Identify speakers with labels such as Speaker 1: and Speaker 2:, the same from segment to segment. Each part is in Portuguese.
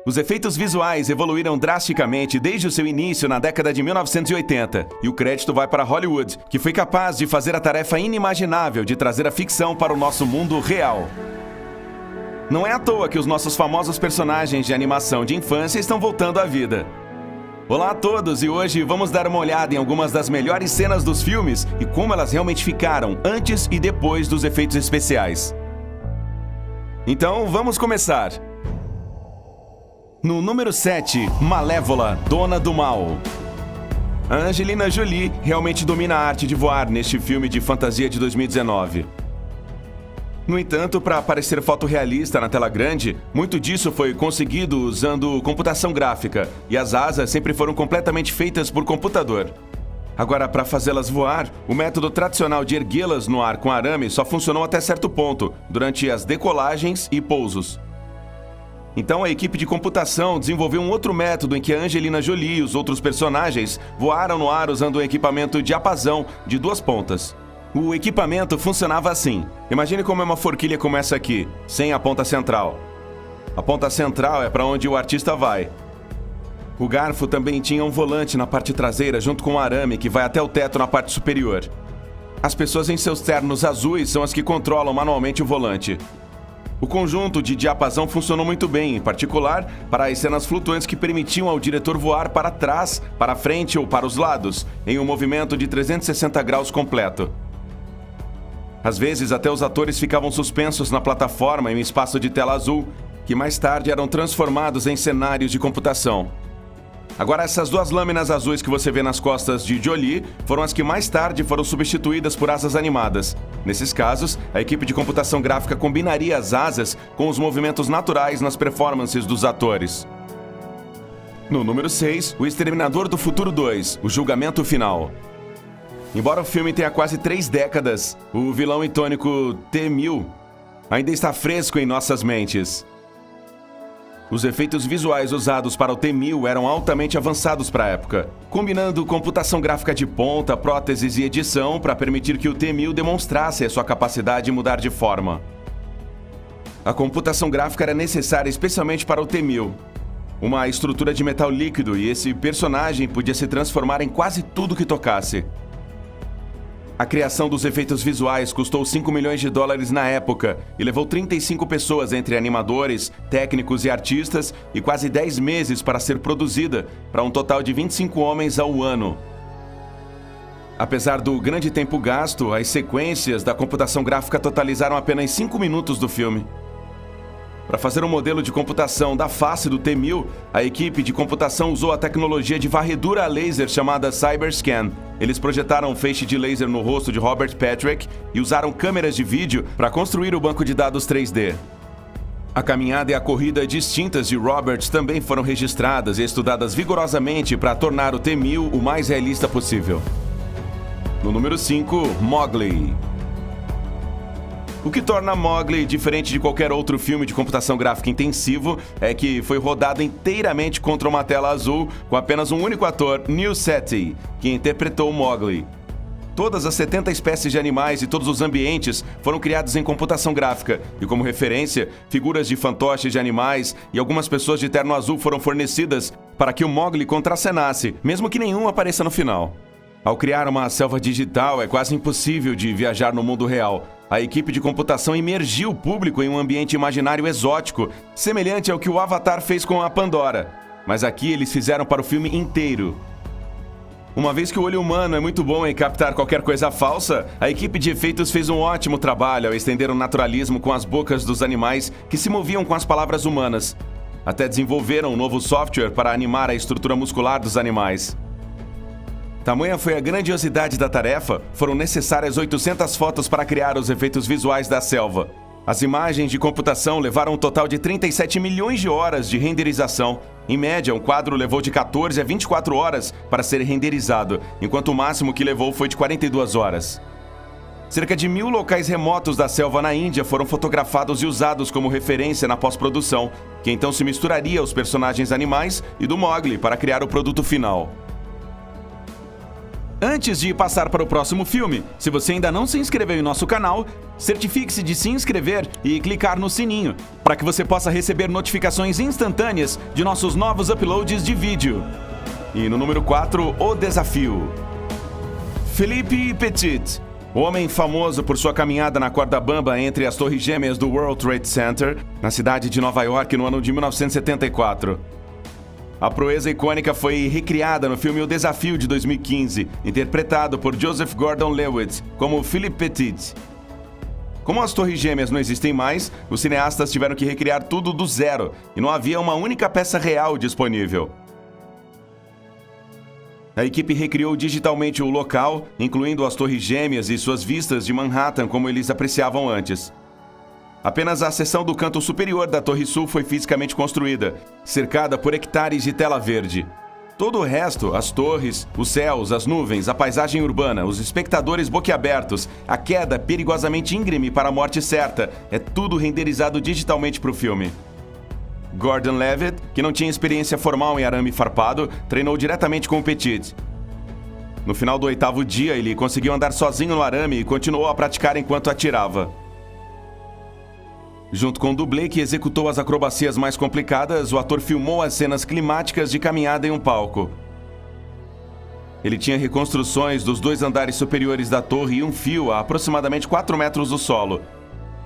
Speaker 1: Os efeitos visuais evoluíram drasticamente desde o seu início na década de 1980, e o crédito vai para Hollywood, que foi capaz de fazer a tarefa inimaginável de trazer a ficção para o nosso mundo real. Não é à toa que os nossos famosos personagens de animação de infância estão voltando à vida. Olá a todos, e hoje vamos dar uma olhada em algumas das melhores cenas dos filmes e como elas realmente ficaram antes e depois dos efeitos especiais. Então, vamos começar! No número 7, Malévola, Dona do Mal. A Angelina Jolie realmente domina a arte de voar neste filme de fantasia de 2019. No entanto, para parecer fotorrealista na tela grande, muito disso foi conseguido usando computação gráfica, e as asas sempre foram completamente feitas por computador. Agora, para fazê-las voar, o método tradicional de erguê-las no ar com arame só funcionou até certo ponto, durante as decolagens e pousos. Então a equipe de computação desenvolveu um outro método em que a Angelina Jolie e os outros personagens voaram no ar usando um equipamento diapasão de 2 pontas. O equipamento funcionava assim. Imagine como é uma forquilha como essa aqui, sem a ponta central. A ponta central é para onde o artista vai. O garfo também tinha um volante na parte traseira junto com um arame que vai até o teto na parte superior. As pessoas em seus ternos azuis são as que controlam manualmente o volante. O conjunto de diapasão funcionou muito bem, em particular para as cenas flutuantes que permitiam ao diretor voar para trás, para frente ou para os lados, em um movimento de 360 graus completo. Às vezes, até os atores ficavam suspensos na plataforma em um espaço de tela azul, que mais tarde eram transformados em cenários de computação. Agora, essas 2 lâminas azuis que você vê nas costas de Jolie foram as que mais tarde foram substituídas por asas animadas. Nesses casos, a equipe de computação gráfica combinaria as asas com os movimentos naturais nas performances dos atores. No número 6, O Exterminador do Futuro 2, O Julgamento Final. Embora o filme tenha quase 3 décadas, o vilão icônico T-1000 ainda está fresco em nossas mentes. Os efeitos visuais usados para o T-1000 eram altamente avançados para a época, combinando computação gráfica de ponta, próteses e edição para permitir que o T-1000 demonstrasse a sua capacidade de mudar de forma. A computação gráfica era necessária especialmente para o T-1000, uma estrutura de metal líquido, e esse personagem podia se transformar em quase tudo que tocasse. A criação dos efeitos visuais custou $5 milhões na época e levou 35 pessoas entre animadores, técnicos e artistas e quase 10 meses para ser produzida, para um total de 25 homens ao ano. Apesar do grande tempo gasto, as sequências da computação gráfica totalizaram apenas 5 minutos do filme. Para fazer um modelo de computação da face do T-1000, a equipe de computação usou a tecnologia de varredura a laser chamada CyberScan. Eles projetaram um feixe de laser no rosto de Robert Patrick e usaram câmeras de vídeo para construir o banco de dados 3D. A caminhada e a corrida distintas de Robert também foram registradas e estudadas vigorosamente para tornar o T-1000 o mais realista possível. No número 5, Mowgli. O que torna Mowgli diferente de qualquer outro filme de computação gráfica intensivo é que foi rodado inteiramente contra uma tela azul com apenas um único ator, Neil Sethi, que interpretou Mowgli. Todas as 70 espécies de animais e todos os ambientes foram criados em computação gráfica, e como referência, figuras de fantoches de animais e algumas pessoas de terno azul foram fornecidas para que o Mowgli contracenasse, mesmo que nenhum apareça no final. Ao criar uma selva digital, é quase impossível de viajar no mundo real. A equipe de computação imergiu o público em um ambiente imaginário exótico, semelhante ao que o Avatar fez com a Pandora. Mas aqui eles fizeram para o filme inteiro. Uma vez que o olho humano é muito bom em captar qualquer coisa falsa, a equipe de efeitos fez um ótimo trabalho ao estender o naturalismo com as bocas dos animais que se moviam com as palavras humanas. Até desenvolveram um novo software para animar a estrutura muscular dos animais. Tamanha foi a grandiosidade da tarefa, foram necessárias 800 fotos para criar os efeitos visuais da selva. As imagens de computação levaram um total de 37 milhões de horas de renderização. Em média, um quadro levou de 14 a 24 horas para ser renderizado, enquanto o máximo que levou foi de 42 horas. Cerca de 1.000 locais remotos da selva na Índia foram fotografados e usados como referência na pós-produção, que então se misturaria aos personagens animais e do Mowgli para criar o produto final. Antes de passar para o próximo filme, se você ainda não se inscreveu em nosso canal, certifique-se de se inscrever e clicar no sininho, para que você possa receber notificações instantâneas de nossos novos uploads de vídeo. E no número 4, O Desafio. Philippe Petit, o homem famoso por sua caminhada na corda bamba entre as torres gêmeas do World Trade Center, na cidade de Nova York no ano de 1974. A proeza icônica foi recriada no filme O Desafio de 2015, interpretado por Joseph Gordon-Levitt como Philippe Petit. Como as torres gêmeas não existem mais, os cineastas tiveram que recriar tudo do zero e não havia uma única peça real disponível. A equipe recriou digitalmente o local, incluindo as torres gêmeas e suas vistas de Manhattan como eles apreciavam antes. Apenas a seção do canto superior da Torre Sul foi fisicamente construída, cercada por hectares de tela verde. Todo o resto, as torres, os céus, as nuvens, a paisagem urbana, os espectadores boquiabertos, a queda perigosamente íngreme para a morte certa, é tudo renderizado digitalmente para o filme. Gordon-Levitt, que não tinha experiência formal em arame farpado, treinou diretamente com o Petit. No final do 8º dia, ele conseguiu andar sozinho no arame e continuou a praticar enquanto atirava. Junto com o dublê que executou as acrobacias mais complicadas, o ator filmou as cenas climáticas de caminhada em um palco. Ele tinha reconstruções dos 2 andares superiores da torre e um fio a aproximadamente 4 metros do solo,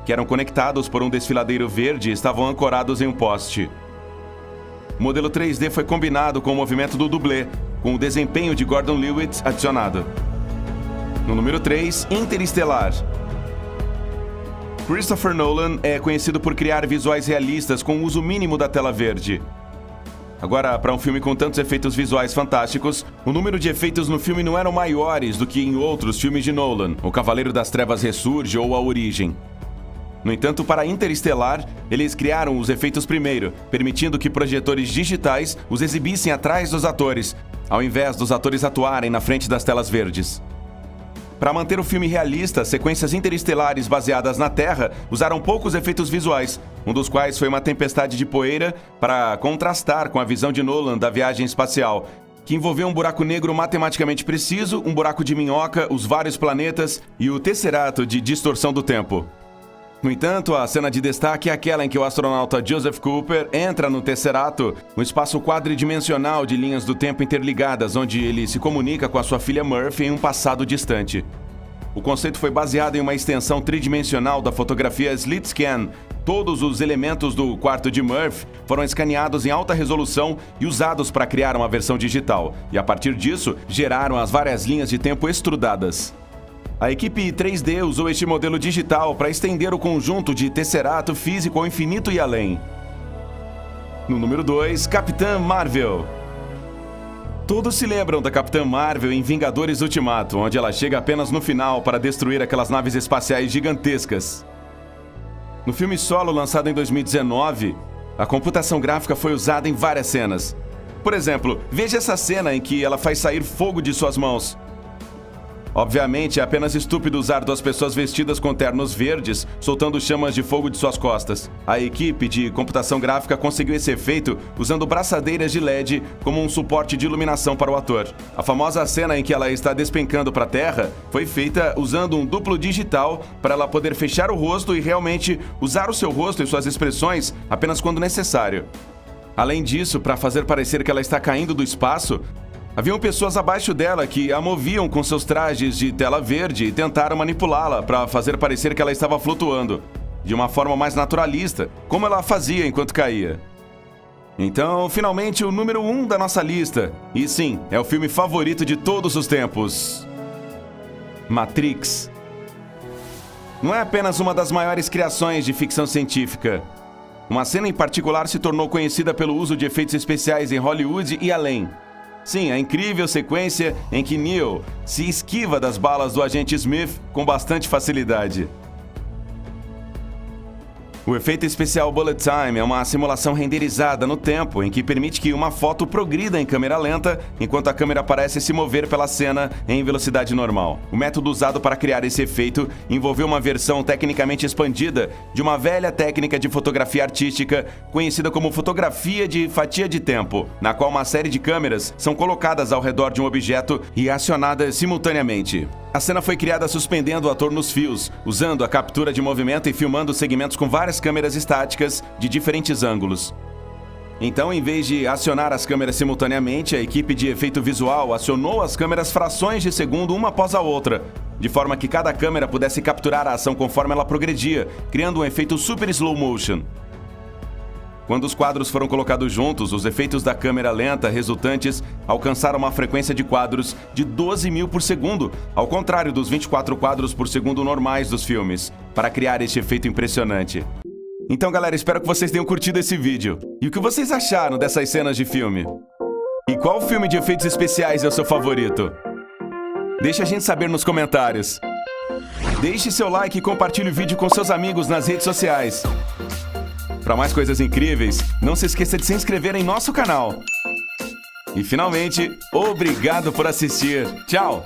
Speaker 1: que eram conectados por um desfiladeiro verde e estavam ancorados em um poste. O modelo 3D foi combinado com o movimento do dublê, com o desempenho de Gordon-Levitt adicionado. No número 3, Interestelar. Christopher Nolan é conhecido por criar visuais realistas com o uso mínimo da tela verde. Agora, para um filme com tantos efeitos visuais fantásticos, o número de efeitos no filme não eram maiores do que em outros filmes de Nolan, O Cavaleiro das Trevas Ressurge ou A Origem. No entanto, para Interestelar, eles criaram os efeitos primeiro, permitindo que projetores digitais os exibissem atrás dos atores, ao invés dos atores atuarem na frente das telas verdes. Para manter o filme realista, sequências interestelares baseadas na Terra usaram poucos efeitos visuais, um dos quais foi uma tempestade de poeira para contrastar com a visão de Nolan da viagem espacial, que envolveu um buraco negro matematicamente preciso, um buraco de minhoca, os vários planetas e o tesserato de distorção do tempo. No entanto, a cena de destaque é aquela em que o astronauta Joseph Cooper entra no tesserato, um espaço quadridimensional de linhas do tempo interligadas, onde ele se comunica com a sua filha Murphy em um passado distante. O conceito foi baseado em uma extensão tridimensional da fotografia Slit Scan. Todos os elementos do quarto de Murphy foram escaneados em alta resolução e usados para criar uma versão digital, e a partir disso, geraram as várias linhas de tempo estrudadas. A equipe 3D usou este modelo digital para estender o conjunto de tesserato físico ao infinito e além. No número 2, Capitã Marvel. Todos se lembram da Capitã Marvel em Vingadores Ultimato, onde ela chega apenas no final para destruir aquelas naves espaciais gigantescas. No filme solo lançado em 2019, a computação gráfica foi usada em várias cenas. Por exemplo, veja essa cena em que ela faz sair fogo de suas mãos. Obviamente, é apenas estúpido usar 2 pessoas vestidas com ternos verdes, soltando chamas de fogo de suas costas. A equipe de computação gráfica conseguiu esse efeito usando braçadeiras de LED como um suporte de iluminação para o ator. A famosa cena em que ela está despencando para a Terra foi feita usando um duplo digital para ela poder fechar o rosto e realmente usar o seu rosto e suas expressões apenas quando necessário. Além disso, para fazer parecer que ela está caindo do espaço, haviam pessoas abaixo dela que a moviam com seus trajes de tela verde e tentaram manipulá-la para fazer parecer que ela estava flutuando, de uma forma mais naturalista, como ela fazia enquanto caía. Então, finalmente, o número 1 da nossa lista. E sim, é o filme favorito de todos os tempos. Matrix. Não é apenas uma das maiores criações de ficção científica. Uma cena em particular se tornou conhecida pelo uso de efeitos especiais em Hollywood e além. Sim, a incrível sequência em que Neo se esquiva das balas do agente Smith com bastante facilidade. O efeito especial Bullet Time é uma simulação renderizada no tempo em que permite que uma foto progrida em câmera lenta enquanto a câmera parece se mover pela cena em velocidade normal. O método usado para criar esse efeito envolveu uma versão tecnicamente expandida de uma velha técnica de fotografia artística conhecida como fotografia de fatia de tempo, na qual uma série de câmeras são colocadas ao redor de um objeto e acionadas simultaneamente. A cena foi criada suspendendo o ator nos fios, usando a captura de movimento e filmando segmentos com várias câmeras estáticas de diferentes ângulos. Então, em vez de acionar as câmeras simultaneamente, a equipe de efeito visual acionou as câmeras frações de segundo uma após a outra, de forma que cada câmera pudesse capturar a ação conforme ela progredia, criando um efeito super slow motion. Quando os quadros foram colocados juntos, os efeitos da câmera lenta resultantes alcançaram uma frequência de quadros de 12.000 por segundo, ao contrário dos 24 quadros por segundo normais dos filmes, para criar este efeito impressionante. Então, galera, espero que vocês tenham curtido esse vídeo. E o que vocês acharam dessas cenas de filme? E qual filme de efeitos especiais é o seu favorito? Deixe a gente saber nos comentários. Deixe seu like e compartilhe o vídeo com seus amigos nas redes sociais. Para mais coisas incríveis, não se esqueça de se inscrever em nosso canal. E finalmente, obrigado por assistir. Tchau!